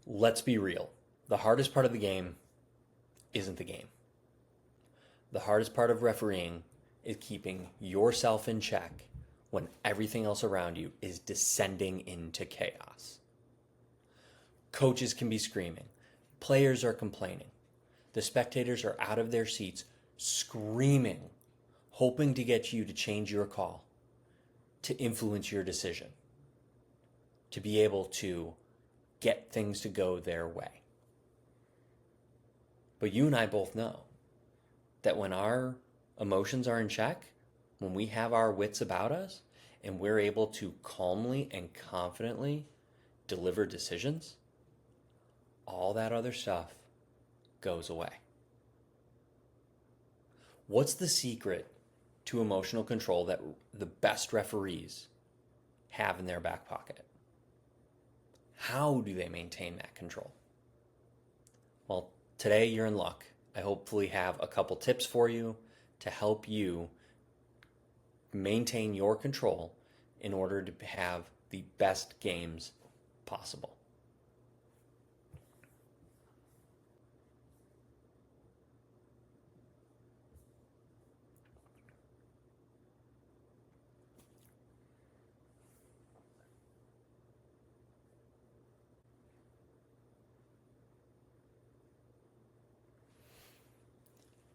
Let's be real. The hardest part of the game isn't the game. The hardest part of refereeing is keeping yourself in check when everything else around you is descending into chaos. Coaches can be screaming. Players are complaining. The spectators are out of their seats screaming, hoping to get you to change your call, to influence your decision, to be able to get things to go their way. But you and I both know that when our emotions are in check, when we have our wits about us, and we're able to calmly and confidently deliver decisions, all that other stuff goes away. What's the secret to emotional control that the best referees have in their back pocket? How do they maintain that control? Well, today you're in luck. I hopefully have a couple tips for you to help you maintain your control in order to have the best games possible.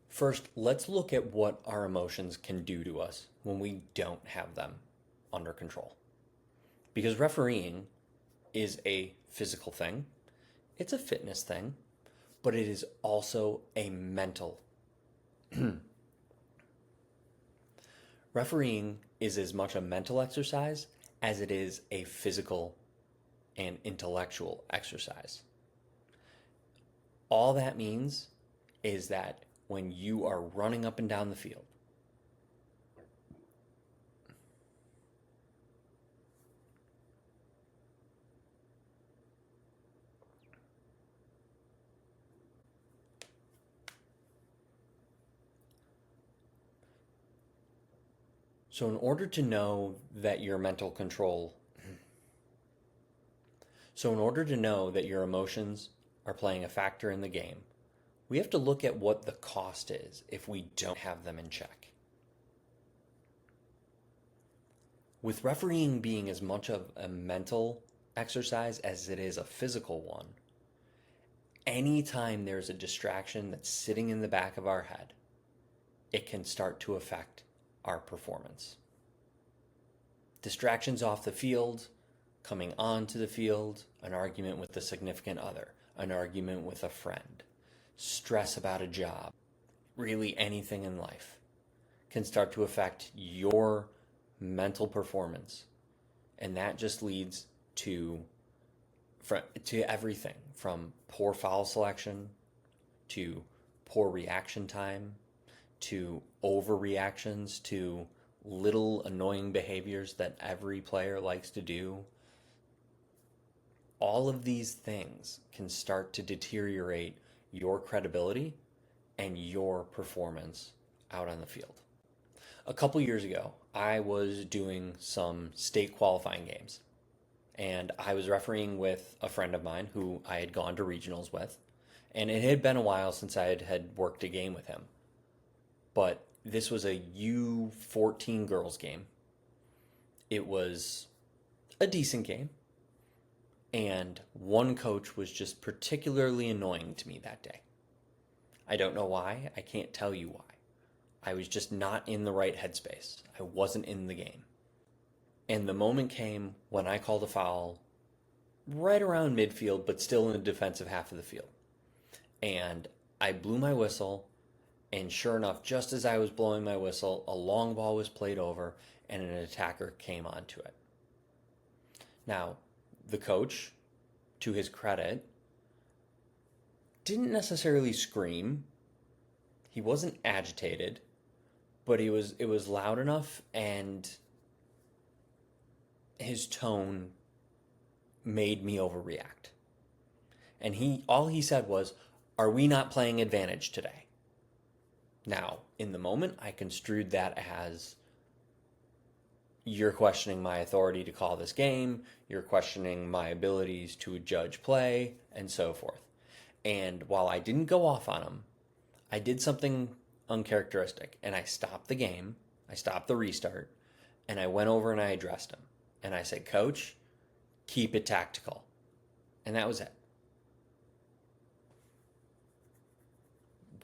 First, let's look at what our emotions can do to us when we don't have them under control. Because refereeing is a physical thing, it's a fitness thing, but it is also a mental. Refereeing is as much a mental exercise as it is a physical and intellectual exercise. All that means is that when you are running up and down the field, so in order to know that your mental control, so in order to know that your emotions are playing a factor in the game, we have to look at what the cost is if we don't have them in check. With refereeing being as much of a mental exercise as it is a physical one, anytime there's a distraction that's sitting in the back of our head, it can start to affect our performance. Distractions off the field, coming onto the field, an argument with a significant other, an argument with a friend, stress about a job, really anything in life can start to affect your mental performance. And that just leads to everything from poor foul selection to poor reaction time to overreactions to little annoying behaviors that every player likes to do. All of these things can start to deteriorate your credibility and your performance out on the field. A couple years ago, I was doing some state qualifying games, and I was refereeing with a friend of mine who I had gone to regionals with, and it had been a while since I had worked a game with him. But this was a U14 girls game. It was a decent game, and one coach was just particularly annoying to me that day. I don't know why. I can't tell you why. I was just not in the right headspace. I wasn't in the game. And the moment came when I called a foul right around midfield, but still in the defensive half of the field. And I blew my whistle, and sure enough, just as I was blowing my whistle, a long ball was played over, and an attacker came onto it. Now, the coach, to his credit, didn't necessarily scream. He wasn't agitated, but it was loud enough, and his tone made me overreact. And all he said was, "Are we not playing advantage today?" Now, in the moment, I construed that as You're questioning my authority to call this game. You're questioning my abilities to judge play and so forth. And while I didn't go off on him, I did something uncharacteristic and I stopped the game. I stopped the restart and I went over and I addressed him. And I said, Coach, keep it tactical. And that was it.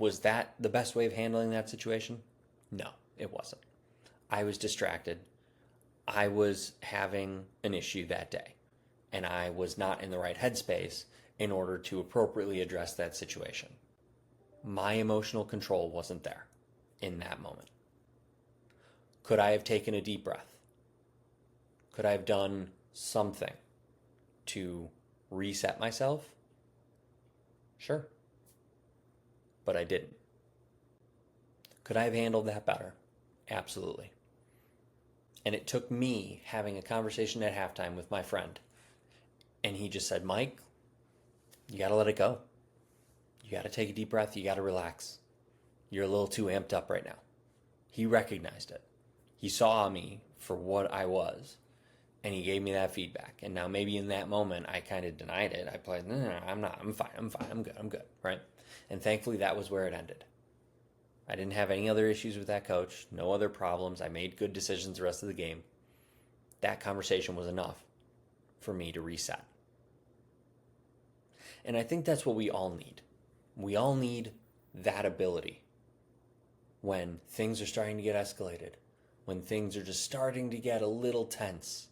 Was that the best way of handling that situation? No, it wasn't. I was distracted. I was having an issue that day, and I was not in the right headspace in order to appropriately address that situation. My emotional control wasn't there in that moment. Could I have taken a deep breath? Could I have done something to reset myself? Sure. But I didn't. Could I have handled that better? Absolutely. And it took me having a conversation at halftime with my friend. And he just said, Mike, you got to let it go. You got to take a deep breath. You got to relax. You're a little too amped up right now. He recognized it. He saw me for what I was. And he gave me that feedback. And now maybe in that moment, I kind of denied it. I played, no, I'm not. I'm fine. I'm good. Right? And thankfully, that was where it ended. I didn't have any other issues with that coach, no other problems. I made good decisions the rest of the game. That conversation was enough for me to reset. And I think that's what we all need. We all need that ability when things are starting to get escalated, when things are just starting to get a little tense,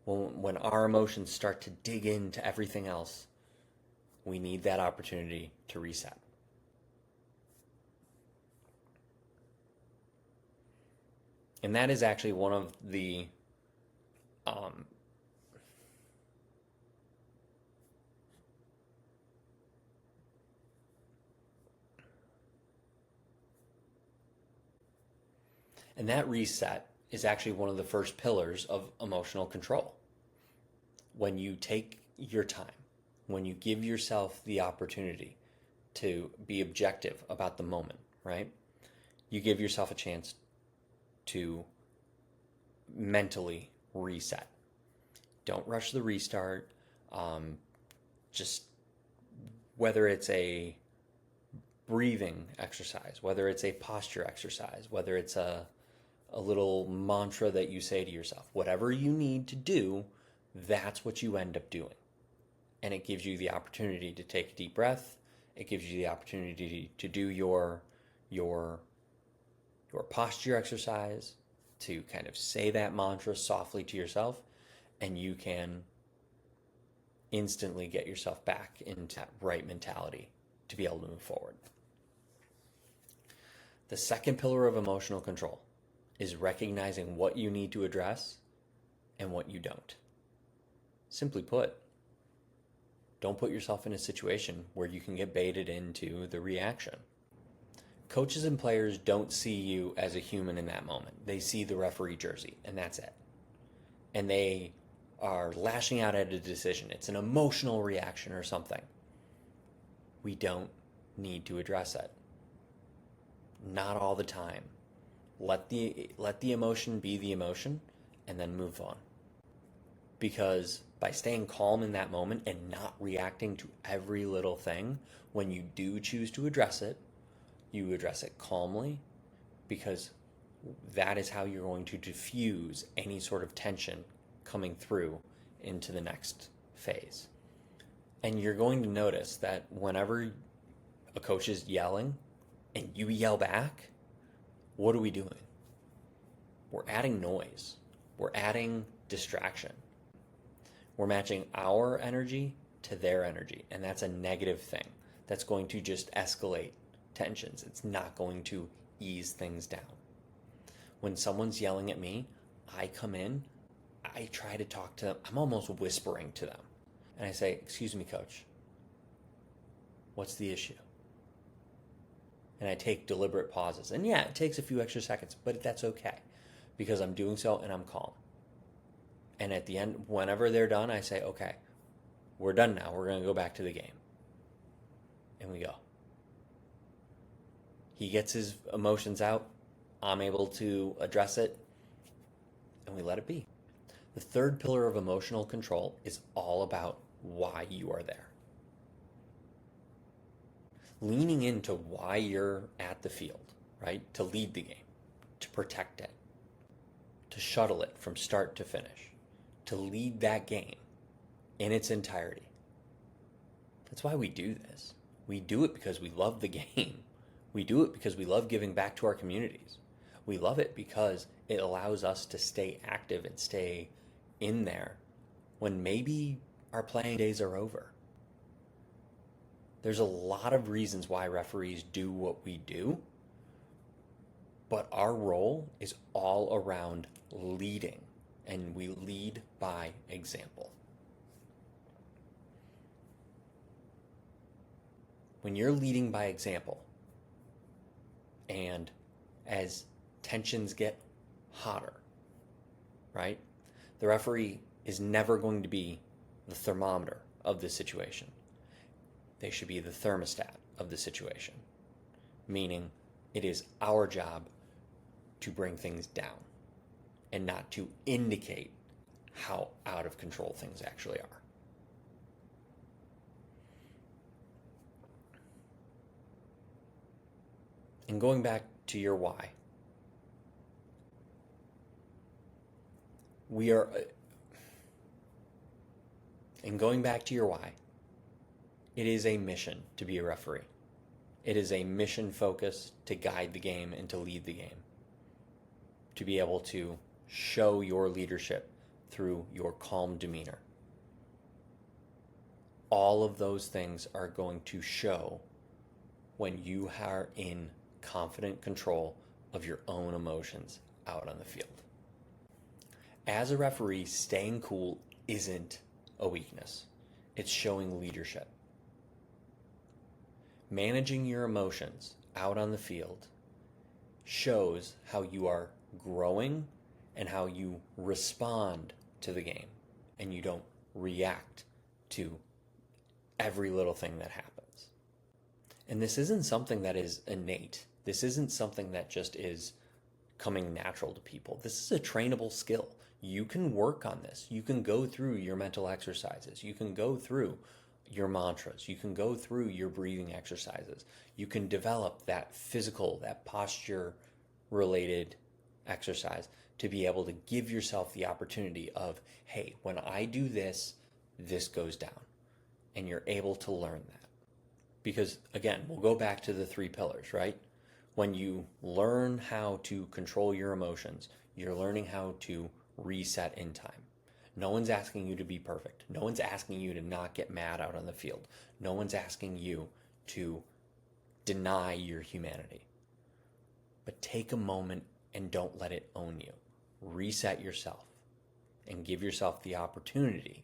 when our emotions start to dig into everything else. We need that opportunity to reset. And that is actually one of the and that reset is actually one of the first pillars of emotional control. When you take your time, when you give yourself the opportunity to be objective about the moment, right? You give yourself a chance to mentally reset. Don't rush the restart. Just whether it's a breathing exercise, whether it's a posture exercise, whether it's a little mantra that you say to yourself, whatever you need to do, that's what you end up doing. And it gives you the opportunity to take a deep breath. It gives you the opportunity to do your posture exercise, to kind of say that mantra softly to yourself, and you can instantly get yourself back into that right mentality to be able to move forward. The second pillar of emotional control is recognizing what you need to address and what you don't. Simply put, don't put yourself in a situation where you can get baited into the reaction. Coaches and players don't see you as a human in that moment. They see the referee jersey, and that's it. And they are lashing out at a decision. It's an emotional reaction or something. We don't need to address it. Not all the time. Let the emotion be the emotion and then move on. Because by staying calm in that moment and not reacting to every little thing, when you do choose to address it, you address it calmly, because that is how you're going to diffuse any sort of tension coming through into the next phase. And you're going to notice that whenever a coach is yelling and you yell back, what are we doing? We're adding noise. We're adding distraction. We're matching our energy to their energy, and that's a negative thing. That's going to just escalate tensions. It's not going to ease things down. When someone's yelling at me, I come in, I try to talk to them. I'm almost whispering to them. And I say, "Excuse me, coach. What's the issue?" And I take deliberate pauses. And yeah, it takes a few extra seconds, but that's okay, because I'm doing so and I'm calm. And at the end, whenever they're done, I say, "Okay, we're done now. We're going to go back to the game." And we go. He gets his emotions out. I'm able to address it. and we let it be. The third pillar of emotional control is all about why you are there. Leaning into why you're at the field, right? To lead the game, to protect it, to shuttle it from start to finish, to lead that game in its entirety. That's why we do this. We do it because we love the game. We do it because we love giving back to our communities. We love it because it allows us to stay active and stay in there when maybe our playing days are over. There's a lot of reasons why referees do what we do, but our role is all around leading, and we lead by example. When you're leading by example, and as tensions get hotter, right? The referee is never going to be the thermometer of the situation. They should be the thermostat of the situation, meaning it is our job to bring things down and not to indicate how out of control things actually are. And going back to your why, it is a mission to be a referee. It is a mission focus to guide the game and to lead the game, to be able to show your leadership through your calm demeanor. All of those things are going to show when you are in confident control of your own emotions out on the field. As a referee, staying cool isn't a weakness. It's showing leadership. Managing your emotions out on the field shows how you are growing and how you respond to the game, and you don't react to every little thing that happens. And this isn't something that is innate. This isn't something that just is coming natural to people. This is a trainable skill. You can work on this. You can go through your mental exercises. You can go through your mantras. You can go through your breathing exercises. You can develop that physical, that posture related exercise to be able to give yourself the opportunity of, hey, when I do this, this goes down. And you're able to learn that. Because again, we'll go back to the 3 pillars, right? When you learn how to control your emotions, you're learning how to reset in time. No one's asking you to be perfect. No one's asking you to not get mad out on the field. No one's asking you to deny your humanity. But take a moment and don't let it own you. Reset yourself and give yourself the opportunity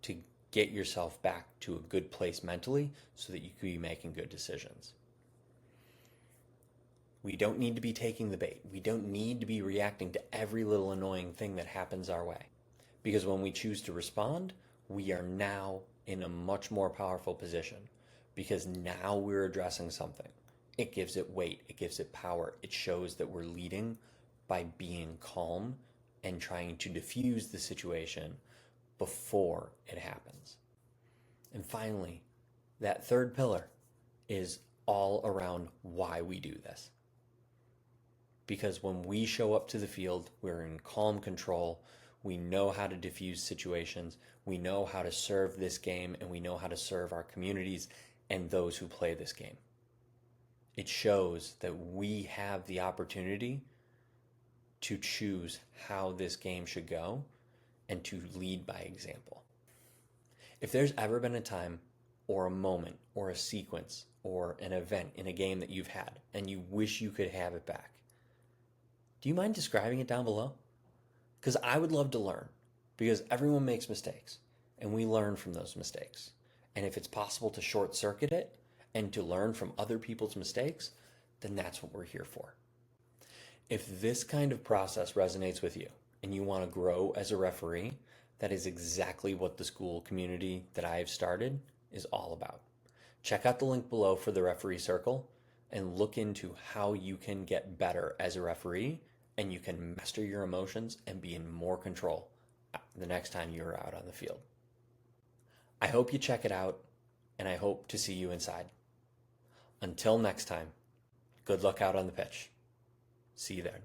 to get yourself back to a good place mentally so that you can be making good decisions. We don't need to be taking the bait. We don't need to be reacting to every little annoying thing that happens our way. Because when we choose to respond, we are now in a much more powerful position. Because now we're addressing something. It gives it weight. It gives it power. It shows that we're leading by being calm and trying to diffuse the situation before it happens. And finally, that third pillar is all around why we do this. Because when we show up to the field, we're in calm control. We know how to diffuse situations. We know how to serve this game, and we know how to serve our communities and those who play this game. It shows that we have the opportunity to choose how this game should go and to lead by example. If there's ever been a time or a moment or a sequence or an event in a game that you've had and you wish you could have it back, do you mind describing it down below? Because I would love to learn, because everyone makes mistakes and we learn from those mistakes. And if it's possible to short circuit it and to learn from other people's mistakes, then that's what we're here for. If this kind of process resonates with you and you want to grow as a referee, that is exactly what the school community that I have started is all about. Check out the link below for the referee circle and look into how you can get better as a referee and you can master your emotions and be in more control the next time you're out on the field. I hope you check it out, and I hope to see you inside. Until next time, good luck out on the pitch. See you there.